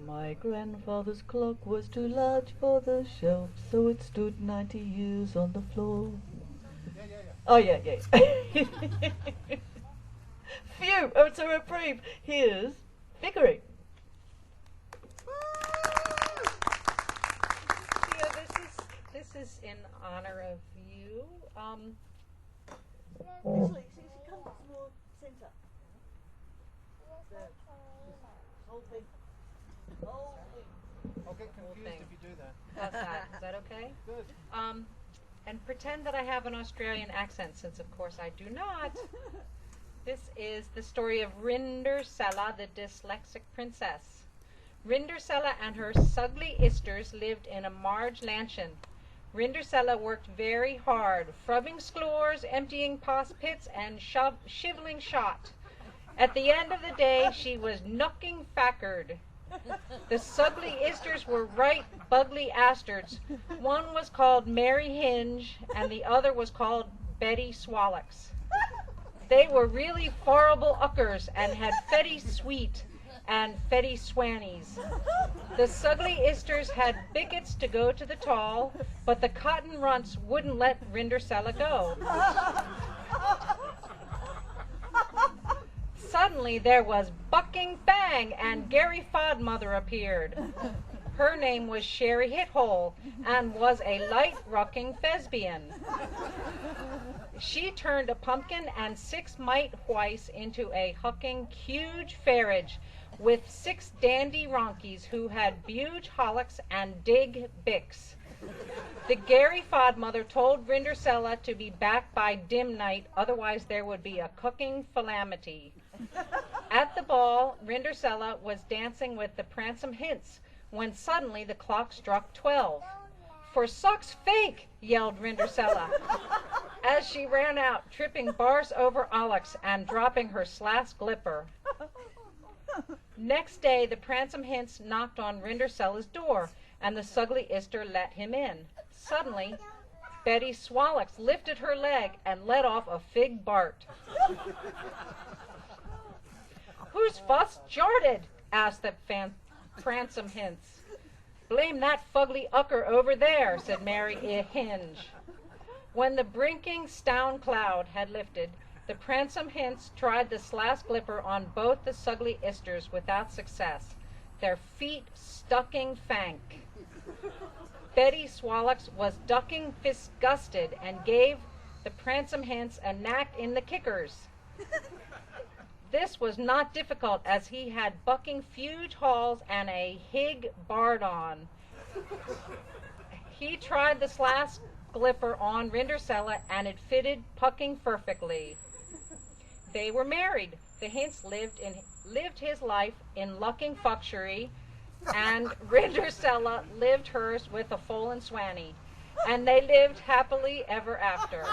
My grandfather's clock was too large for the shelf, so it stood 90 years on the floor. Oh, yeah. Phew! Oh, it's a reprieve. Here's Vickery. Theo, this is in honor of you. Actually, come more center. Whole thing. I'll get confused if you do that. How's that? Is that okay? Good. And pretend that I have an Australian accent, since of course I do not. This is the story of Rindersella, the dyslexic princess. Rindersella and her sugly isters lived in a marge mansion. Rindersella worked very hard, frubbing sclores, emptying pos pits, and shiveling shot. At the end of the day, she was knocking fackard. The sugly isters were right bugly astards. One was called Mary Hinge, and the other was called Betty Swallocks. They were really horrible uckers and had fetty sweet and fetty swannies. The sugly isters had bickets to go to the tall, but the cotton runts wouldn't let Rindersella go. Suddenly there was bucking bang, and Gary Fodmother appeared. Her name was Sherry Hithole, and was a light-rocking thespian. She turned a pumpkin and 6 mite whice into a hucking huge farage, with 6 dandy ronkies who had buge hollocks and dig bicks. The Gary Fodmother told Rindersella to be back by dim night, otherwise there would be a cooking calamity. At the ball, Rindersella was dancing with the Pransome Hints, when suddenly the clock struck 12. "For suck's fake!" yelled Rindersella, as she ran out, tripping bars over ollocks and dropping her slash glipper. Next day, the Pransome Hints knocked on Rindersella's door, and the sugly ister let him in. Suddenly, Betty Swallocks lifted her leg and let off a fig Bart. "Who's fuss jarted?" asked the Pransome Hints. "Blame that fugly ucker over there," said Mary Hinge. When the brinking stown cloud had lifted, the Pransome Hints tried the slash glipper on both the sugly isters without success, their feet stucking fank. Betty Swallocks was ducking disgusted and gave the Pransome Hints a knack in the kickers. This was not difficult, as he had bucking huge halls and a hig bard on. He tried the slash glipper on Rindersella, and it fitted pucking perfectly. They were married. The Hints lived his life in lucking fuckery, and Rindersella lived hers with a foal and swanny, and they lived happily ever after.